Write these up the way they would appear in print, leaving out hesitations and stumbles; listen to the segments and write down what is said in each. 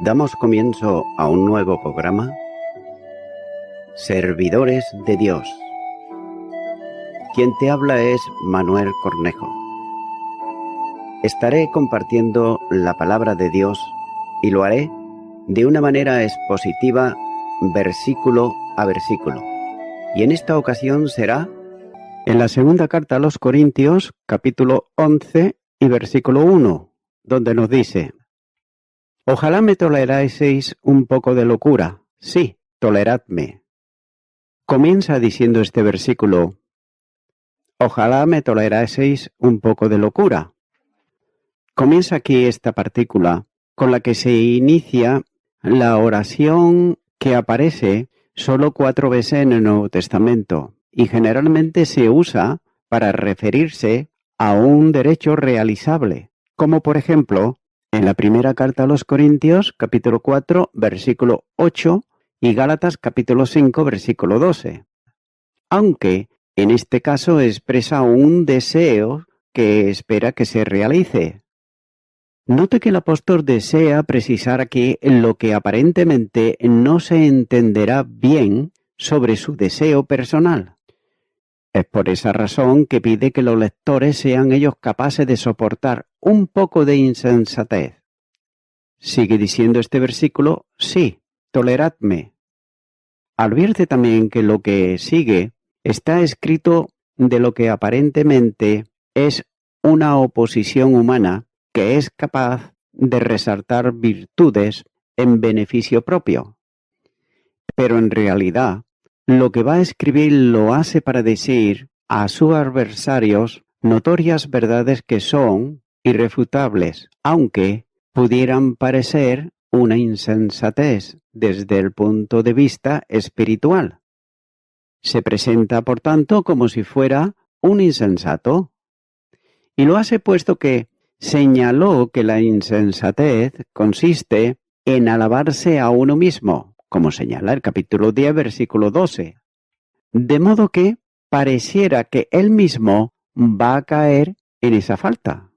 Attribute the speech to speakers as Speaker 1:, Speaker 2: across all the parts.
Speaker 1: Damos comienzo a un nuevo programa, Servidores de Dios. Quien te habla es Manuel Cornejo. Estaré compartiendo la palabra de Dios y lo haré de una manera expositiva, versículo a versículo. Y en esta ocasión será en la segunda carta a los Corintios, capítulo 11 y versículo 1, donde nos dice: Ojalá me toleraseis un poco de locura. Sí, toleradme. Comienza diciendo este versículo: Ojalá me toleraseis un poco de locura. Comienza aquí esta partícula con la que se inicia la oración que aparece solo 4 veces en el Nuevo Testamento y generalmente se usa para referirse a un derecho realizable, como por ejemplo en la primera carta a los Corintios, capítulo 4, versículo 8, y Gálatas, capítulo 5, versículo 12. Aunque en este caso expresa un deseo que espera que se realice. Note que el apóstol desea precisar aquí lo que aparentemente no se entenderá bien sobre su deseo personal. Es por esa razón que pide que los lectores sean ellos capaces de soportar un poco de insensatez. Sigue diciendo este versículo: sí, toleradme. Advierte también que lo que sigue está escrito de lo que aparentemente es una oposición humana que es capaz de resaltar virtudes en beneficio propio. Pero en realidad, lo que va a escribir lo hace para decir a sus adversarios notorias verdades que son irrefutables, aunque pudieran parecer una insensatez desde el punto de vista espiritual. Se presenta, por tanto, como si fuera un insensato. Y lo hace puesto que señaló que la insensatez consiste en alabarse a uno mismo, como señala el capítulo 10, versículo 12. De modo que pareciera que él mismo va a caer en esa falta.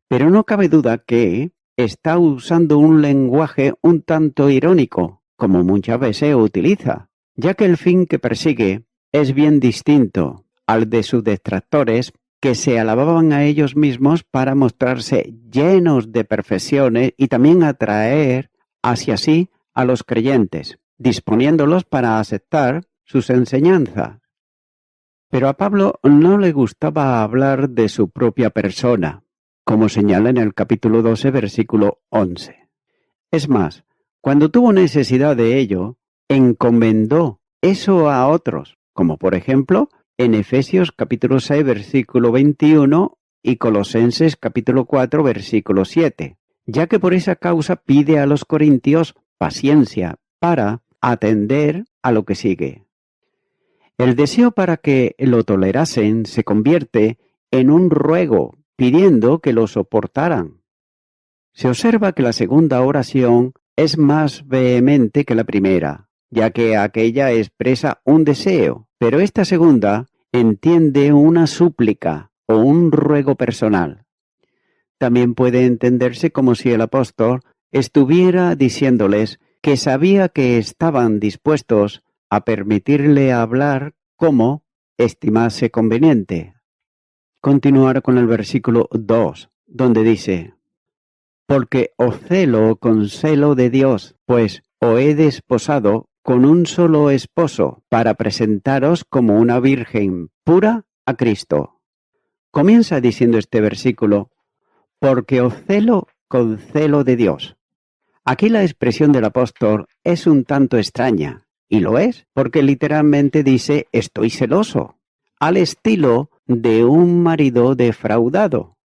Speaker 1: Pero no cabe duda que está usando un lenguaje un tanto irónico, como muchas veces utiliza, ya que el fin que persigue es bien distinto al de sus detractores, que se alababan a ellos mismos para mostrarse llenos de perfecciones y también atraer hacia sí a los creyentes, disponiéndolos para aceptar sus enseñanzas. Pero a Pablo no le gustaba hablar de su propia persona, como señala en el capítulo 12, versículo 11. Es más, cuando tuvo necesidad de ello, encomendó eso a otros, como por ejemplo en Efesios capítulo 6, versículo 21 y Colosenses capítulo 4, versículo 7, ya que por esa causa pide a los corintios paciencia para atender a lo que sigue. El deseo para que lo tolerasen se convierte en un ruego, pidiendo que lo soportaran. Se observa que la segunda oración es más vehemente que la primera, ya que aquella expresa un deseo, pero esta segunda entiende una súplica o un ruego personal. También puede entenderse como si el apóstol estuviera diciéndoles que sabía que estaban dispuestos a permitirle hablar como estimase conveniente. Continuar con el versículo 2, donde dice: Porque os celo con celo de Dios, pues os he desposado con un solo esposo, para presentaros como una virgen pura a Cristo. Comienza diciendo este versículo: porque os celo con celo de Dios. Aquí la expresión del apóstol es un tanto extraña, y lo es, porque literalmente dice estoy celoso, al estilo de un marido defraudado.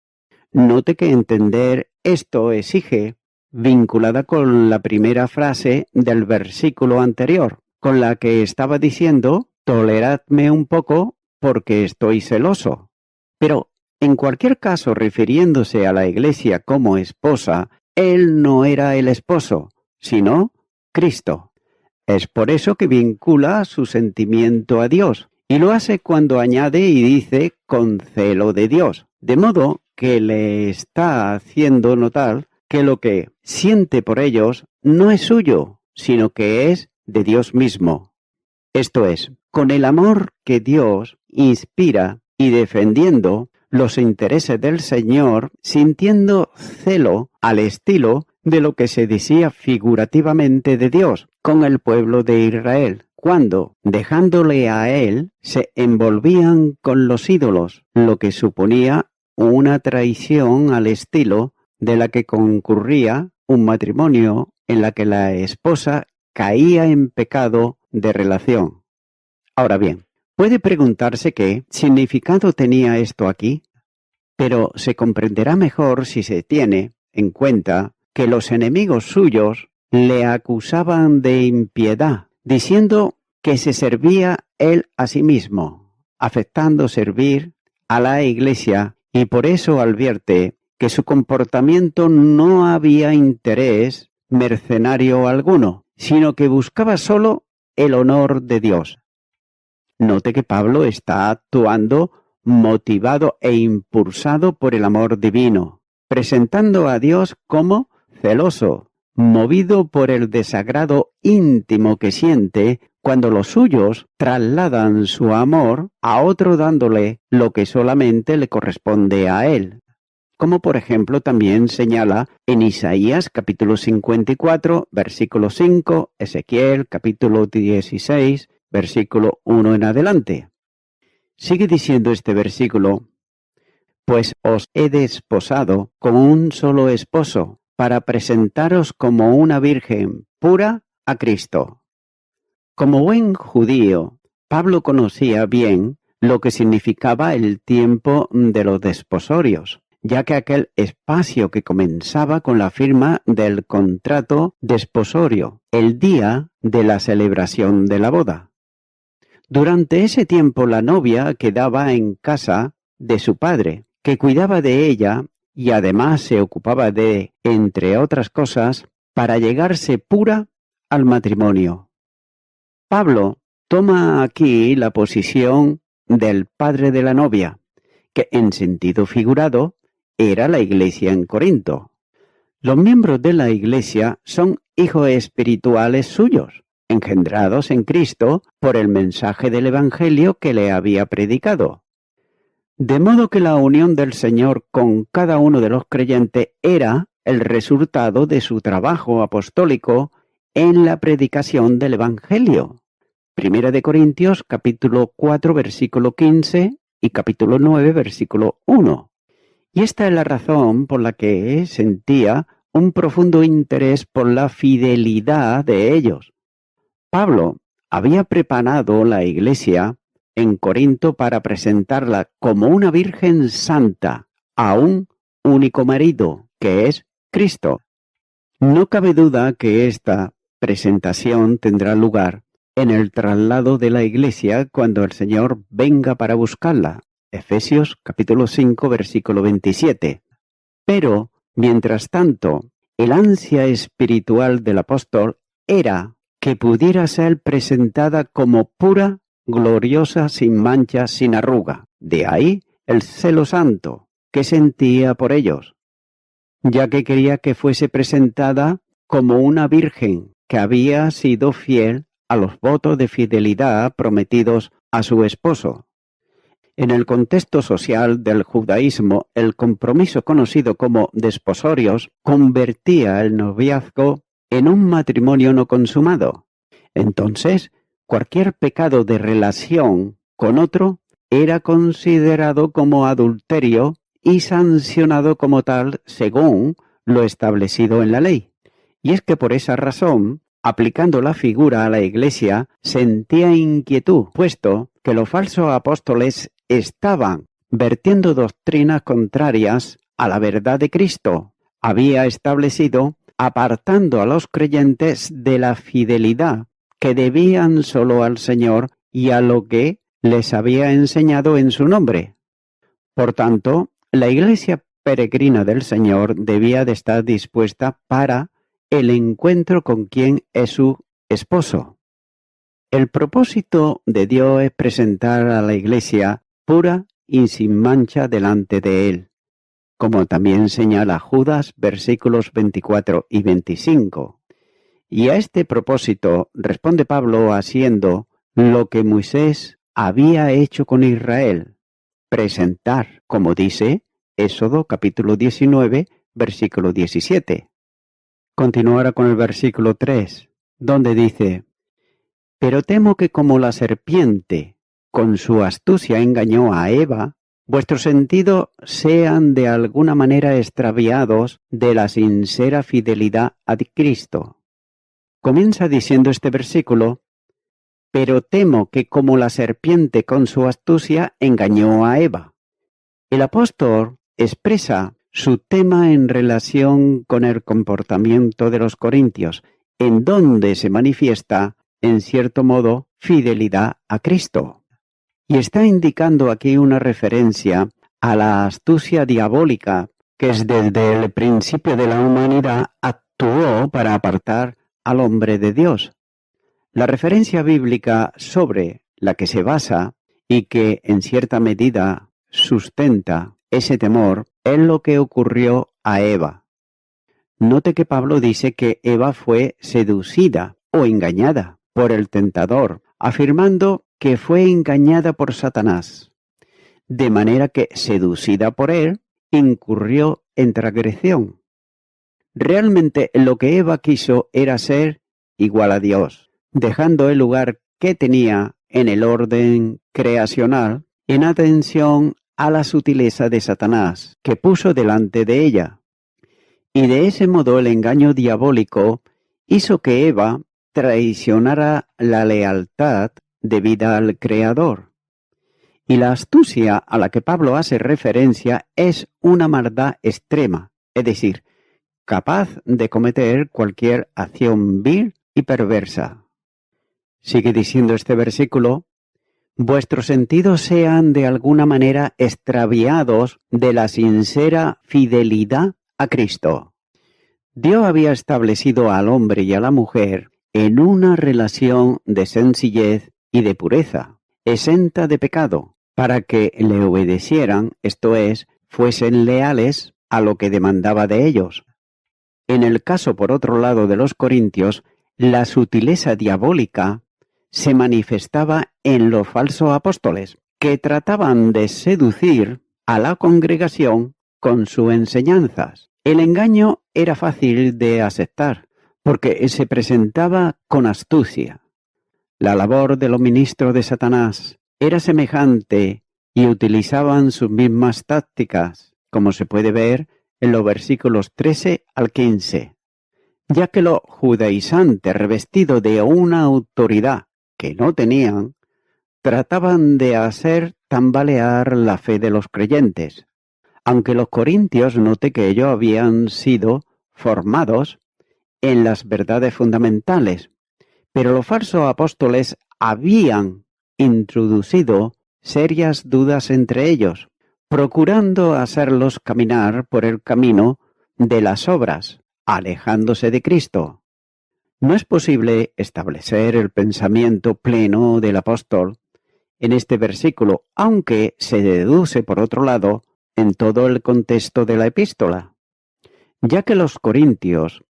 Speaker 1: Note que entender esto exige, vinculada con la primera frase del versículo anterior, con la que estaba diciendo toleradme un poco porque estoy celoso. Pero, en cualquier caso, refiriéndose a la Iglesia como esposa, él no era el esposo, sino Cristo. Es por eso que vincula su sentimiento a Dios, y lo hace cuando añade y dice con celo de Dios, de modo que le está haciendo notar que lo que siente por ellos no es suyo, sino que es de Dios mismo. Esto es, con el amor que Dios inspira y defendiendo los intereses del Señor, sintiendo celo al estilo de lo que se decía figurativamente de Dios con el pueblo de Israel, cuando, dejándole a él, se envolvían con los ídolos, lo que suponía una traición al estilo de la que concurría un matrimonio en la que la esposa caía en pecado de relación. Ahora bien, puede preguntarse qué significado tenía esto aquí, pero se comprenderá mejor si se tiene en cuenta que los enemigos suyos le acusaban de impiedad, diciendo que se servía él a sí mismo, afectando servir a la Iglesia, y por eso advierte que su comportamiento no había interés mercenario alguno, sino que buscaba solo el honor de Dios. Note que Pablo está actuando motivado e impulsado por el amor divino, presentando a Dios como celoso, movido por el desagrado íntimo que siente cuando los suyos trasladan su amor a otro dándole lo que solamente le corresponde a él. Como por ejemplo también señala en Isaías capítulo 54, versículo 5, Ezequiel capítulo 16, versículo 1 en adelante. Sigue diciendo este versículo: pues os he desposado con un solo esposo, para presentaros como una virgen pura a Cristo. Como buen judío, Pablo conocía bien lo que significaba el tiempo de los desposorios, ya que aquel espacio que comenzaba con la firma del contrato desposorio, el día de la celebración de la boda. Durante ese tiempo la novia quedaba en casa de su padre, que cuidaba de ella y además se ocupaba de, entre otras cosas, para llegarse pura al matrimonio. Pablo toma aquí la posición del padre de la novia, que en sentido figurado era la iglesia en Corinto. Los miembros de la iglesia son hijos espirituales suyos, engendrados en Cristo por el mensaje del Evangelio que le había predicado. De modo que la unión del Señor con cada uno de los creyentes era el resultado de su trabajo apostólico en la predicación del Evangelio. Primera de Corintios capítulo 4 versículo 15 y capítulo 9 versículo 1. Y esta es la razón por la que sentía un profundo interés por la fidelidad de ellos. Pablo había preparado la iglesia en Corinto para presentarla como una virgen santa a un único marido, que es Cristo. No cabe duda que esta presentación tendrá lugar en el traslado de la iglesia cuando el Señor venga para buscarla. Efesios capítulo 5 versículo 27. Pero, mientras tanto, el ansia espiritual del apóstol era que pudiera ser presentada como pura, gloriosa, sin mancha, sin arruga. De ahí el celo santo que sentía por ellos, ya que quería que fuese presentada como una virgen que había sido fiel a los votos de fidelidad prometidos a su esposo. En el contexto social del judaísmo, el compromiso conocido como desposorios convertía el noviazgo en un matrimonio no consumado. Entonces, cualquier pecado de relación con otro era considerado como adulterio y sancionado como tal según lo establecido en la ley. Y es que por esa razón, aplicando la figura a la Iglesia, sentía inquietud, puesto que los falsos apóstoles estaban vertiendo doctrinas contrarias a la verdad de Cristo. Había establecido apartando a los creyentes de la fidelidad que debían solo al Señor y a lo que les había enseñado en su nombre. Por tanto, la Iglesia peregrina del Señor debía de estar dispuesta para el encuentro con quien es su esposo. El propósito de Dios es presentar a la Iglesia pura y sin mancha delante de Él. como también señala Judas, versículos 24 y 25. Y a este propósito responde Pablo haciendo lo que Moisés había hecho con Israel, presentar, como dice Éxodo capítulo 19, versículo 17. Continuará con el versículo 3, donde dice: Pero temo que como la serpiente con su astucia engañó a Eva, vuestros sentidos sean de alguna manera extraviados de la sincera fidelidad a Cristo. Comienza diciendo este versículo: Pero temo que como la serpiente con su astucia engañó a Eva. El apóstol expresa su tema en relación con el comportamiento de los corintios, en donde se manifiesta, en cierto modo, fidelidad a Cristo. Y está indicando aquí una referencia a la astucia diabólica que desde el principio de la humanidad actuó para apartar al hombre de Dios. La referencia bíblica sobre la que se basa y que en cierta medida sustenta ese temor es lo que ocurrió a Eva. Note que Pablo dice que Eva fue seducida o engañada por el tentador, afirmando que fue engañada por Satanás, de manera que, seducida por él, incurrió en transgresión. Realmente lo que Eva quiso era ser igual a Dios, dejando el lugar que tenía en el orden creacional en atención a la sutileza de Satanás que puso delante de ella. Y de ese modo el engaño diabólico hizo que Eva traicionara la lealtad debida al Creador. Y la astucia a la que Pablo hace referencia es una maldad extrema, es decir, capaz de cometer cualquier acción vil y perversa. Sigue diciendo este versículo: vuestros sentidos sean de alguna manera extraviados de la sincera fidelidad a Cristo. Dios había establecido al hombre y a la mujer en una relación de sencillez y de pureza, exenta de pecado, para que le obedecieran, esto es, fuesen leales a lo que demandaba de ellos. En el caso, por otro lado, de los corintios, la sutileza diabólica se manifestaba en los falsos apóstoles, que trataban de seducir a la congregación con sus enseñanzas. El engaño era fácil de aceptar, porque se presentaba con astucia. La labor de los ministros de Satanás era semejante y utilizaban sus mismas tácticas, como se puede ver en los versículos 13 al 15, ya que los judaizantes, revestidos de una autoridad que no tenían, trataban de hacer tambalear la fe de los creyentes, aunque los corintios note que ellos habían sido formados en las verdades fundamentales, pero los falsos apóstoles habían introducido serias dudas entre ellos, procurando hacerlos caminar por el camino de las obras, alejándose de Cristo. No es posible establecer el pensamiento pleno del apóstol en este versículo, aunque se deduce, por otro lado, en todo el contexto de la epístola, ya que los corintios,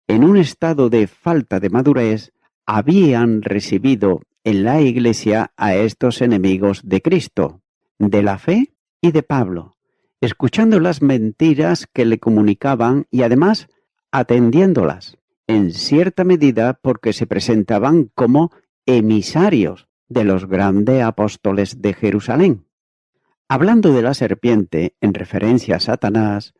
Speaker 1: en un estado de falta de madurez, habían recibido en la Iglesia a estos enemigos de Cristo, de la fe y de Pablo, escuchando las mentiras que le comunicaban y además atendiéndolas, en cierta medida porque se presentaban como emisarios de los grandes apóstoles de Jerusalén. Hablando de la serpiente en referencia a Satanás,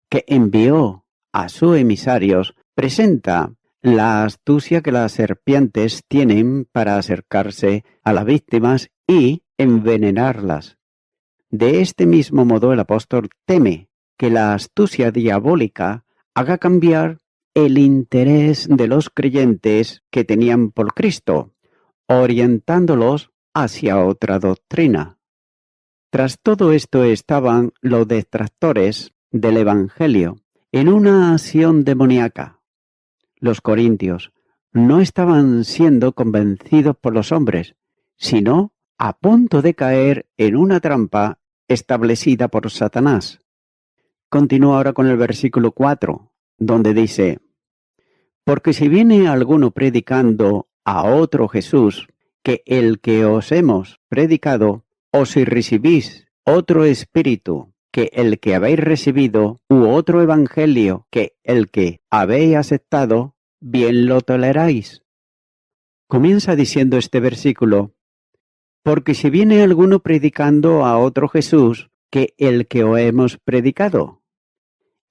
Speaker 1: que envió a sus emisarios, presenta la astucia que las serpientes tienen para acercarse a las víctimas y envenenarlas. De este mismo modo el apóstol teme que la astucia diabólica haga cambiar el interés de los creyentes que tenían por Cristo, orientándolos hacia otra doctrina. Tras todo esto estaban los detractores del Evangelio en una acción demoníaca. Los corintios no estaban siendo convencidos por los hombres, sino a punto de caer en una trampa establecida por Satanás. continúa ahora con el versículo 4, donde dice: porque si viene alguno predicando a otro Jesús que el que os hemos predicado, o si recibís otro espíritu que el que habéis recibido, u otro evangelio que el que habéis aceptado, bien lo toleráis. Comienza diciendo este versículo: porque si viene alguno predicando a otro Jesús que el que os hemos predicado.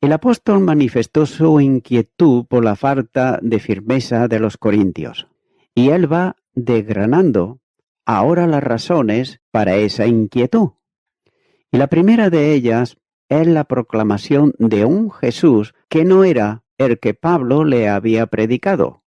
Speaker 1: El apóstol manifestó su inquietud por la falta de firmeza de los corintios, y él va desgranando ahora las razones para esa inquietud. Y la primera de ellas es la proclamación de un Jesús que no era el que Pablo le había predicado.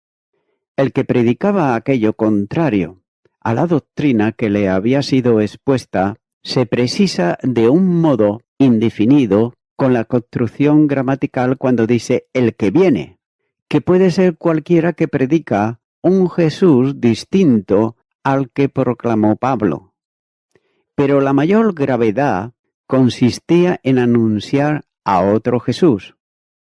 Speaker 1: El que predicaba aquello contrario a la doctrina que le había sido expuesta se precisa de un modo indefinido con la construcción gramatical cuando dice el que viene, que puede ser cualquiera que predica un Jesús distinto al que proclamó Pablo. Pero la mayor gravedad consistía en anunciar a otro Jesús,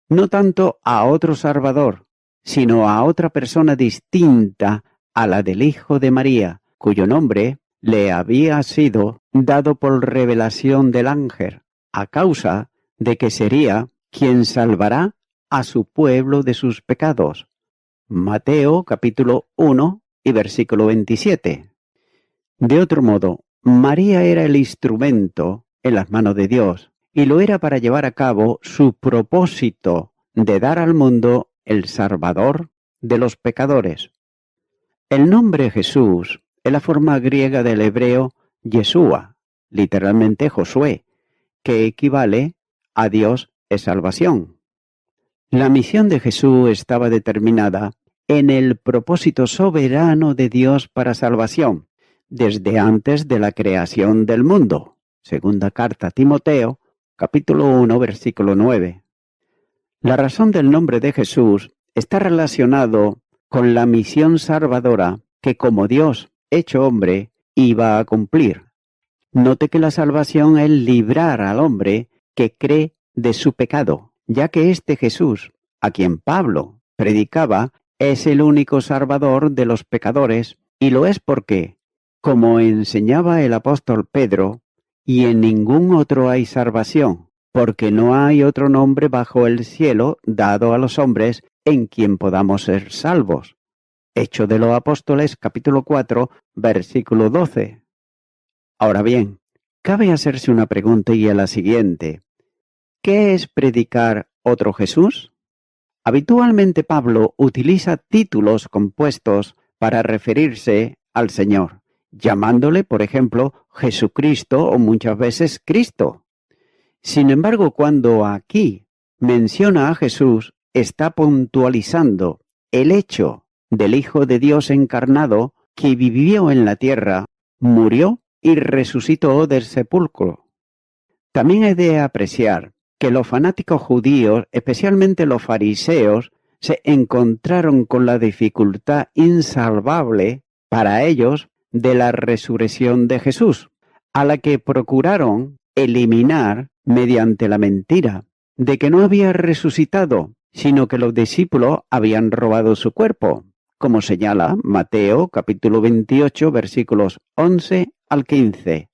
Speaker 1: no tanto a otro Salvador, sino a otra persona distinta a la del Hijo de María, cuyo nombre le había sido dado por revelación del ángel, a causa de que sería quien salvará a su pueblo de sus pecados. Mateo capítulo 1 y versículo 27. De otro modo, María era el instrumento en las manos de Dios, y lo era para llevar a cabo su propósito de dar al mundo el Salvador de los pecadores. El nombre Jesús es la forma griega del hebreo Yeshua, literalmente Josué, que equivale a Dios es salvación. La misión de Jesús estaba determinada en el propósito soberano de Dios para salvación, desde antes de la creación del mundo. Segunda carta a Timoteo, capítulo 1, versículo 9. La razón del nombre de Jesús está relacionado con la misión salvadora que como Dios hecho hombre iba a cumplir. Note que la salvación es librar al hombre que cree de su pecado, ya que este Jesús, a quien Pablo predicaba, es el único salvador de los pecadores, y lo es porque, como enseñaba el apóstol Pedro, y en ningún otro hay salvación, porque no hay otro nombre bajo el cielo dado a los hombres en quien podamos ser salvos. Hechos de los Apóstoles, capítulo 4, versículo 12. Ahora bien, cabe hacerse una pregunta y es la siguiente: ¿qué es predicar otro Jesús? Habitualmente Pablo utiliza títulos compuestos para referirse al Señor, llamándole, por ejemplo, Jesucristo o muchas veces Cristo. Sin embargo, cuando aquí menciona a Jesús, está puntualizando el hecho del Hijo de Dios encarnado que vivió en la tierra, murió y resucitó del sepulcro. También he de apreciar que los fanáticos judíos, especialmente los fariseos, se encontraron con la dificultad insalvable para ellos de la resurrección de Jesús, a la que procuraron eliminar mediante la mentira de que no había resucitado, sino que los discípulos habían robado su cuerpo, como señala Mateo capítulo 28 versículos 11 al 15.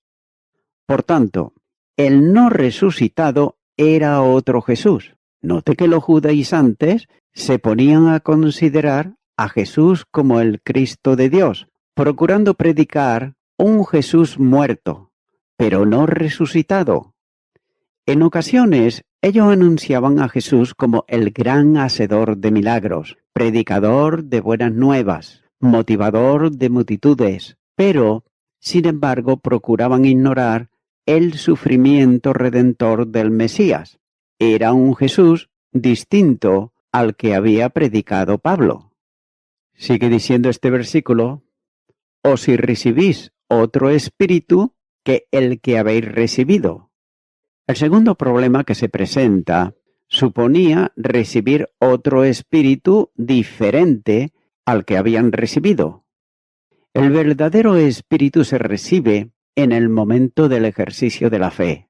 Speaker 1: Por tanto, el no resucitado era otro Jesús. Note que los judaizantes se ponían a considerar a Jesús como el Cristo de Dios, procurando predicar un Jesús muerto, pero no resucitado. En ocasiones, ellos anunciaban a Jesús como el gran hacedor de milagros, predicador de buenas nuevas, motivador de multitudes, pero, sin embargo, procuraban ignorar el sufrimiento redentor del Mesías. Era un Jesús distinto al que había predicado Pablo. Sigue diciendo este versículo: o si recibís otro espíritu que el que habéis recibido. El segundo problema que se presenta suponía recibir otro espíritu diferente al que habían recibido. El verdadero espíritu se recibe en el momento del ejercicio de la fe.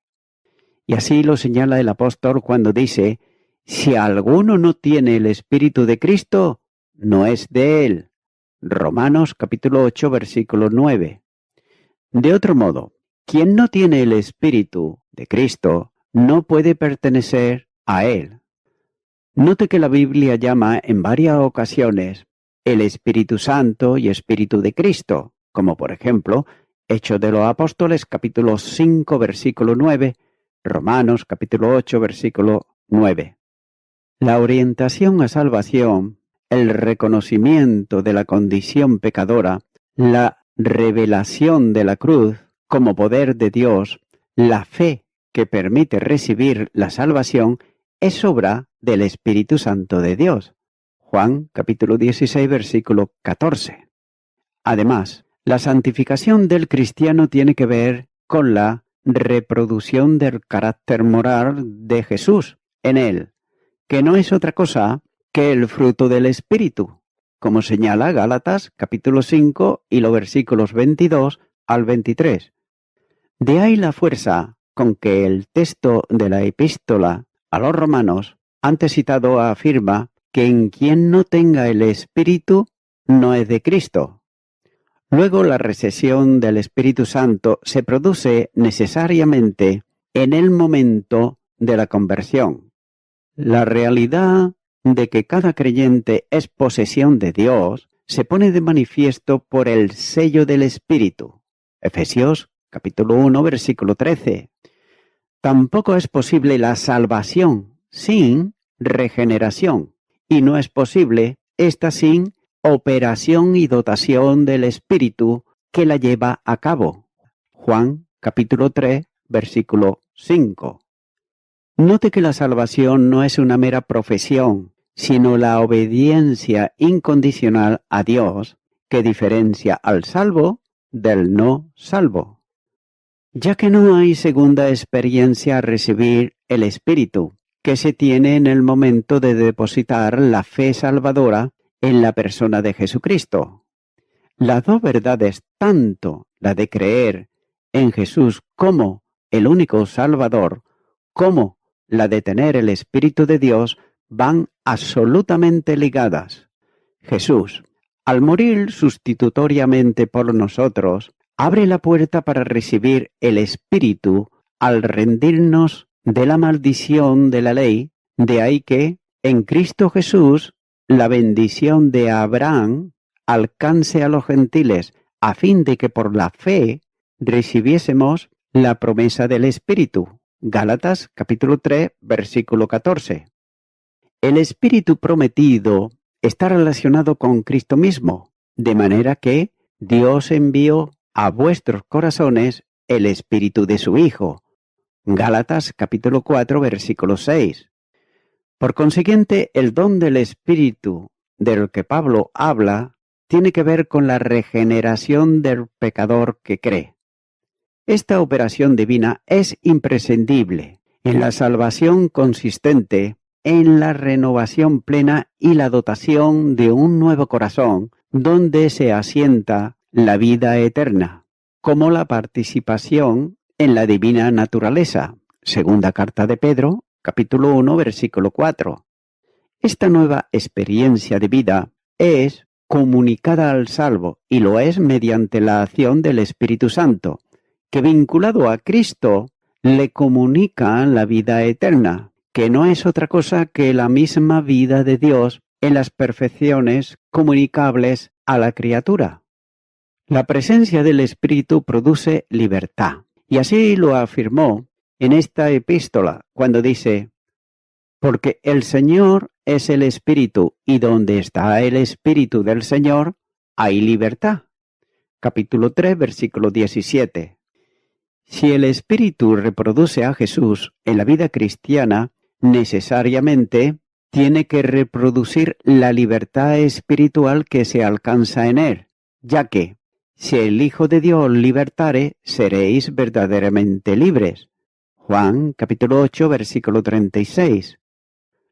Speaker 1: Y así lo señala el apóstol cuando dice, si alguno no tiene el Espíritu de Cristo, no es de él. Romanos capítulo 8, versículo 9. De otro modo, quien no tiene el Espíritu de Cristo no puede pertenecer a él. Note que la Biblia llama en varias ocasiones el Espíritu Santo y Espíritu de Cristo, como por ejemplo, Hechos de los Apóstoles capítulo 5, versículo 9, Romanos capítulo 8, versículo 9. La orientación a salvación, el reconocimiento de la condición pecadora, la revelación de la cruz como poder de Dios, la fe que permite recibir la salvación, es obra del Espíritu Santo de Dios. Juan capítulo 16, versículo 14. Además, la santificación del cristiano tiene que ver con la reproducción del carácter moral de Jesús en él, que no es otra cosa que el fruto del Espíritu, como señala Gálatas capítulo 5 y los versículos 22 al 23. De ahí la fuerza con que el texto de la epístola a los romanos, antes citado, afirma que en quien no tenga el Espíritu no es de Cristo. Luego la recesión del Espíritu Santo se produce necesariamente en el momento de la conversión. La realidad de que cada creyente es posesión de Dios se pone de manifiesto por el sello del Espíritu. Efesios capítulo 1, versículo 13. Tampoco es posible la salvación sin regeneración, y no es posible esta sin operación y dotación del Espíritu que la lleva a cabo. Juan capítulo 3, versículo 5. Note que la salvación no es una mera profesión, sino la obediencia incondicional a Dios que diferencia al salvo del no salvo. Ya que no hay segunda experiencia a recibir el Espíritu, que se tiene en el momento de depositar la fe salvadora en la persona de Jesucristo. Las dos verdades, tanto la de creer en Jesús como el único Salvador, como la de tener el Espíritu de Dios, van absolutamente ligadas. Jesús, al morir sustitutoriamente por nosotros, abre la puerta para recibir el Espíritu al rendirnos de la maldición de la ley, de ahí que, en Cristo Jesús, la bendición de Abraham alcance a los gentiles, a fin de que por la fe recibiésemos la promesa del Espíritu. Gálatas capítulo 3, versículo 14. El Espíritu prometido está relacionado con Cristo mismo, de manera que Dios envió a vuestros corazones el Espíritu de su Hijo. Gálatas capítulo 4, versículo 6. Por consiguiente, el don del Espíritu del que Pablo habla tiene que ver con la regeneración del pecador que cree. Esta operación divina es imprescindible en la salvación consistente en la renovación plena y la dotación de un nuevo corazón donde se asienta la vida eterna, como la participación en la divina naturaleza. Segunda carta de Pedro, capítulo 1, versículo 4. Esta nueva experiencia de vida es comunicada al salvo y lo es mediante la acción del Espíritu Santo, que vinculado a Cristo le comunica la vida eterna, que no es otra cosa que la misma vida de Dios en las perfecciones comunicables a la criatura. La presencia del Espíritu produce libertad, y así lo afirmó en esta epístola cuando dice: porque el Señor es el Espíritu, y donde está el Espíritu del Señor, hay libertad. Capítulo 3, versículo 17. Si el Espíritu reproduce a Jesús en la vida cristiana, necesariamente tiene que reproducir la libertad espiritual que se alcanza en él, ya que, si el Hijo de Dios libertare, seréis verdaderamente libres. Juan capítulo 8, versículo 36.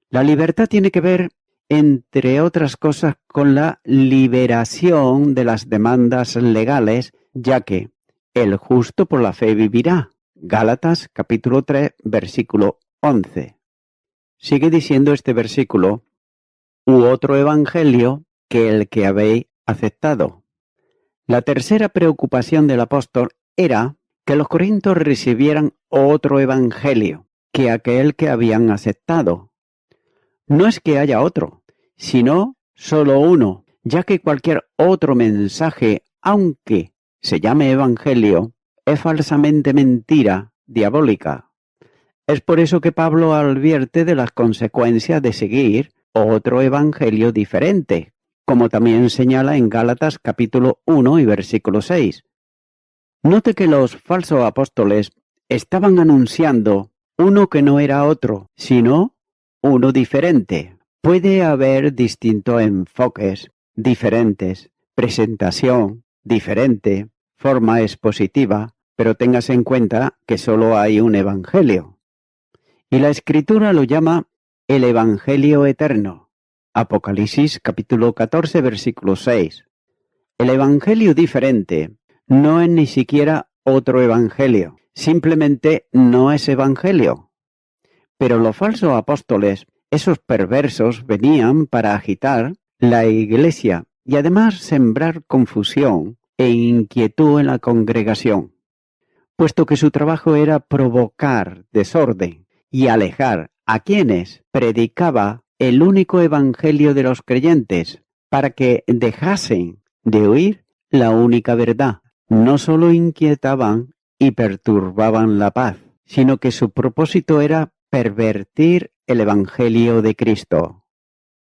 Speaker 1: La libertad tiene que ver, entre otras cosas, con la liberación de las demandas legales, ya que el justo por la fe vivirá. Gálatas capítulo 3, versículo 11. Sigue diciendo este versículo: u otro evangelio que el que habéis aceptado. La tercera preocupación del apóstol era que los corintios recibieran otro evangelio que aquel que habían aceptado. No es que haya otro, sino solo uno, ya que cualquier otro mensaje, aunque se llame evangelio, es falsamente mentira diabólica. Es por eso que Pablo advierte de las consecuencias de seguir otro evangelio diferente, como también señala en Gálatas capítulo 1 y versículo 6. Note que los falsos apóstoles estaban anunciando uno que no era otro, sino uno diferente. Puede haber distintos enfoques, diferentes, presentación diferente, forma expositiva, pero tengas en cuenta que solo hay un evangelio. Y la Escritura lo llama el Evangelio Eterno. Apocalipsis capítulo 14, versículo 6. El Evangelio diferente no es ni siquiera otro evangelio, simplemente no es evangelio. Pero los falsos apóstoles, esos perversos, venían para agitar la iglesia y además sembrar confusión e inquietud en la congregación, puesto que su trabajo era provocar desorden y alejar a quienes predicaba el único evangelio de los creyentes, para que dejasen de oír la única verdad. No solo inquietaban y perturbaban la paz, sino que su propósito era pervertir el Evangelio de Cristo.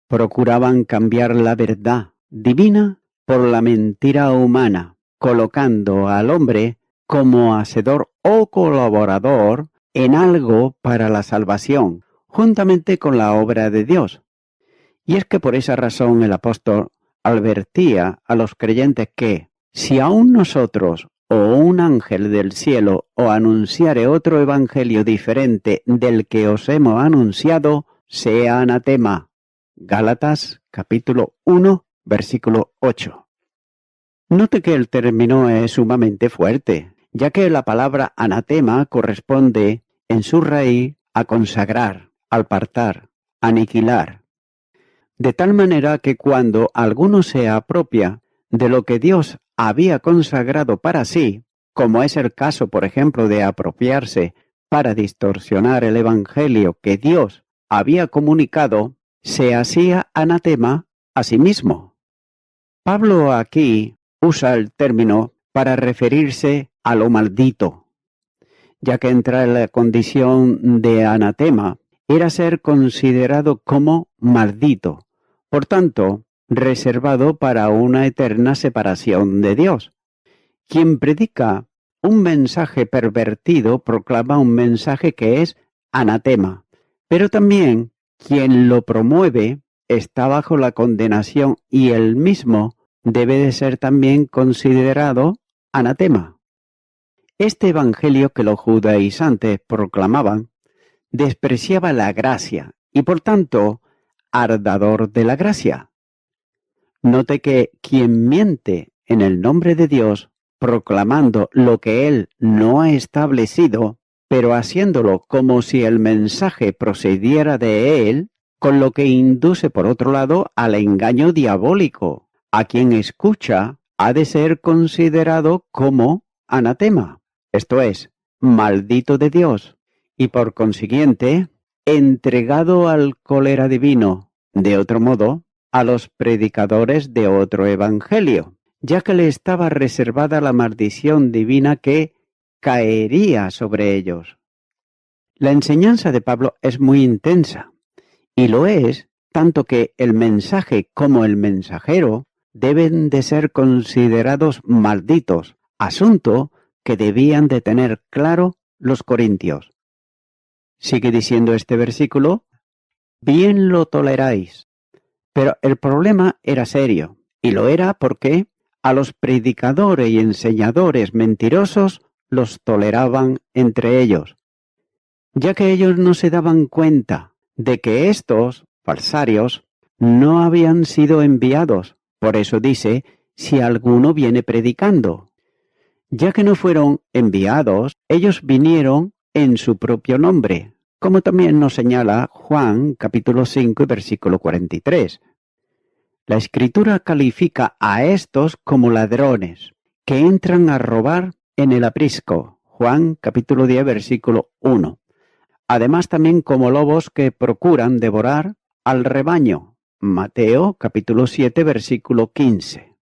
Speaker 1: Procuraban cambiar la verdad divina por la mentira humana, colocando al hombre como hacedor o colaborador en algo para la salvación, juntamente con la obra de Dios. Y es que por esa razón el apóstol advertía a los creyentes que, si aún nosotros o un ángel del cielo os anunciare otro evangelio diferente del que os hemos anunciado, sea anatema. Gálatas capítulo 1, versículo 8. Note que el término es sumamente fuerte, ya que la palabra anatema corresponde en su raíz a consagrar, apartar, aniquilar. De tal manera que cuando alguno se apropia de lo que Dios había consagrado para sí, como es el caso, por ejemplo, de apropiarse para distorsionar el evangelio que Dios había comunicado, se hacía anatema a sí mismo. Pablo aquí usa el término para referirse a lo maldito, ya que entra en la condición de anatema era ser considerado como maldito, por tanto, reservado para una eterna separación de Dios. Quien predica un mensaje pervertido proclama un mensaje que es anatema, pero también quien lo promueve está bajo la condenación y él mismo debe de ser también considerado anatema. Este evangelio que los judaizantes proclamaban despreciaba la gracia y por tanto ardador de la gracia. Note que quien miente en el nombre de Dios, proclamando lo que él no ha establecido, pero haciéndolo como si el mensaje procediera de él, con lo que induce por otro lado al engaño diabólico. A quien escucha ha de ser considerado como anatema, esto es, maldito de Dios, y por consiguiente, entregado al cólera divino, de otro modo, a los predicadores de otro evangelio, ya que le estaba reservada la maldición divina que caería sobre ellos. La enseñanza de Pablo es muy intensa, y lo es tanto que el mensaje como el mensajero deben de ser considerados malditos, asunto que debían de tener claro los corintios. Sigue diciendo este versículo: bien lo toleráis. Pero el problema era serio, y lo era porque a los predicadores y enseñadores mentirosos los toleraban entre ellos, ya que ellos no se daban cuenta de que estos falsarios no habían sido enviados. Por eso dice, si alguno viene predicando. Ya que no fueron enviados, ellos vinieron en su propio nombre, como también nos señala Juan capítulo 5 y versículo 43. La Escritura califica a estos como ladrones, que entran a robar en el aprisco, Juan capítulo 10 versículo 1. Además también como lobos que procuran devorar al rebaño, Mateo capítulo 7 versículo 15.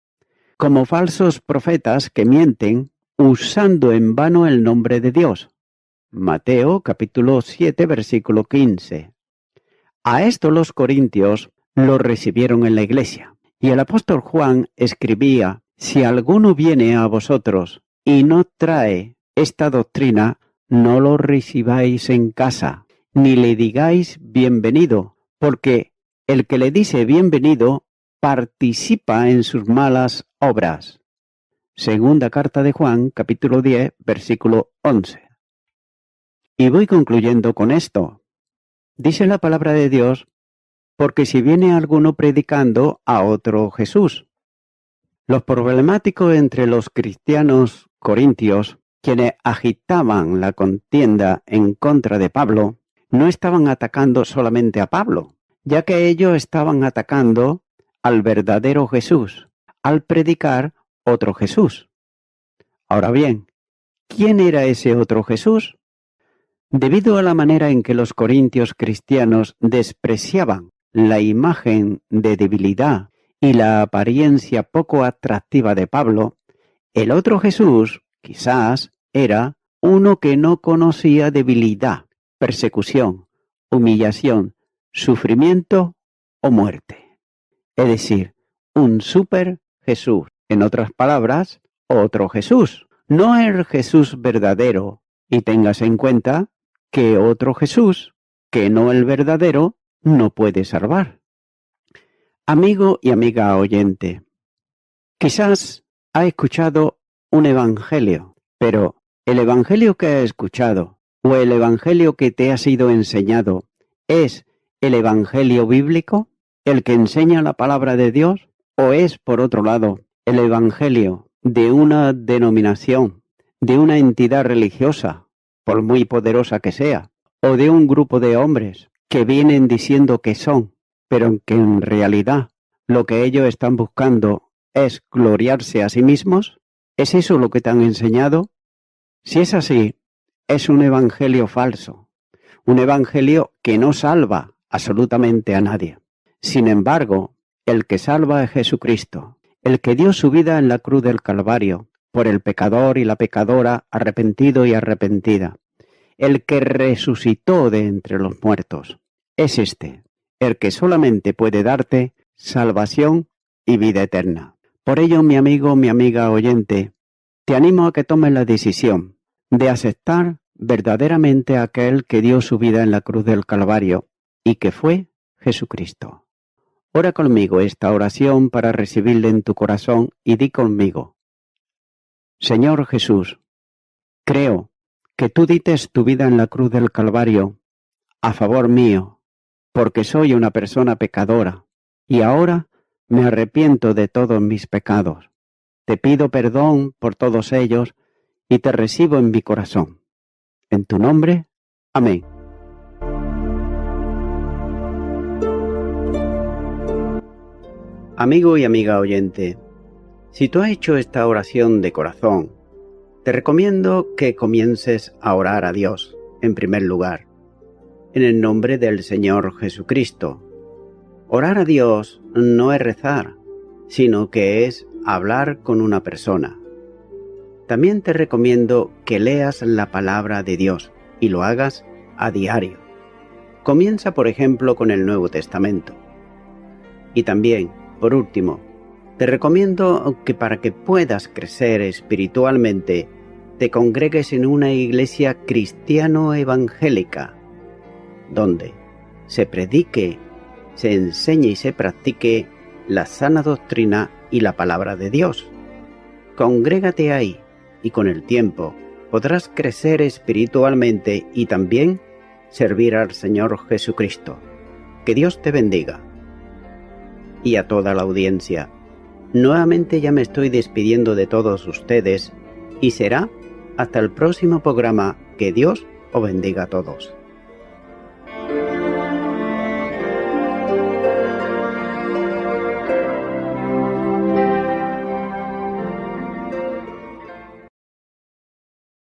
Speaker 1: Como falsos profetas que mienten usando en vano el nombre de Dios, Mateo capítulo 7 versículo 15. A esto los corintios lo recibieron en la iglesia, y el apóstol Juan escribía: si alguno viene a vosotros y no trae esta doctrina, no lo recibáis en casa, ni le digáis bienvenido, porque el que le dice bienvenido participa en sus malas obras. Segunda carta de Juan, capítulo 10, versículo 11. Y voy concluyendo con esto. Dice la palabra de Dios: porque si viene alguno predicando a otro Jesús. Los problemáticos entre los cristianos corintios, quienes agitaban la contienda en contra de Pablo, no estaban atacando solamente a Pablo, ya que ellos estaban atacando al verdadero Jesús, al predicar otro Jesús. Ahora bien, ¿quién era ese otro Jesús? Debido a la manera en que los corintios cristianos despreciaban la imagen de debilidad y la apariencia poco atractiva de Pablo, el otro Jesús, quizás, era uno que no conocía debilidad, persecución, humillación, sufrimiento o muerte. Es decir, un super Jesús. En otras palabras, otro Jesús. No el Jesús verdadero. Y tengas en cuenta que otro Jesús, que no el verdadero, no puede salvar. Amigo y amiga oyente, quizás ha escuchado un evangelio, pero el evangelio que ha escuchado o el evangelio que te ha sido enseñado ¿es el evangelio bíblico, el que enseña la palabra de Dios, o es, por otro lado, el evangelio de una denominación, de una entidad religiosa, por muy poderosa que sea, o de un grupo de hombres que vienen diciendo que son, pero que en realidad lo que ellos están buscando es gloriarse a sí mismos? ¿Es eso lo que te han enseñado? Si es así, es un evangelio falso, un evangelio que no salva absolutamente a nadie. Sin embargo, el que salva es Jesucristo, el que dio su vida en la cruz del Calvario, por el pecador y la pecadora arrepentido y arrepentida, el que resucitó de entre los muertos. Es este, el que solamente puede darte salvación y vida eterna. Por ello, mi amigo, mi amiga oyente, te animo a que tomes la decisión de aceptar verdaderamente a aquel que dio su vida en la cruz del Calvario y que fue Jesucristo. Ora conmigo esta oración para recibirle en tu corazón y di conmigo: Señor Jesús, creo que tú dites tu vida en la cruz del Calvario a favor mío, porque soy una persona pecadora, y ahora me arrepiento de todos mis pecados. Te pido perdón por todos ellos y te recibo en mi corazón. En tu nombre, amén. Amigo y amiga oyente, si tú has hecho esta oración de corazón, te recomiendo que comiences a orar a Dios, en primer lugar, en el nombre del Señor Jesucristo. Orar a Dios no es rezar, sino que es hablar con una persona. También te recomiendo que leas la palabra de Dios y lo hagas a diario. Comienza, por ejemplo, con el Nuevo Testamento. Y también, por último, te recomiendo que para que puedas crecer espiritualmente, te congregues en una iglesia cristiano-evangélica, donde se predique, se enseñe y se practique la sana doctrina y la palabra de Dios. Congrégate ahí y con el tiempo podrás crecer espiritualmente y también servir al Señor Jesucristo. Que Dios te bendiga. Y a toda la audiencia, nuevamente ya me estoy despidiendo de todos ustedes y será hasta el próximo programa. Que Dios os bendiga a todos.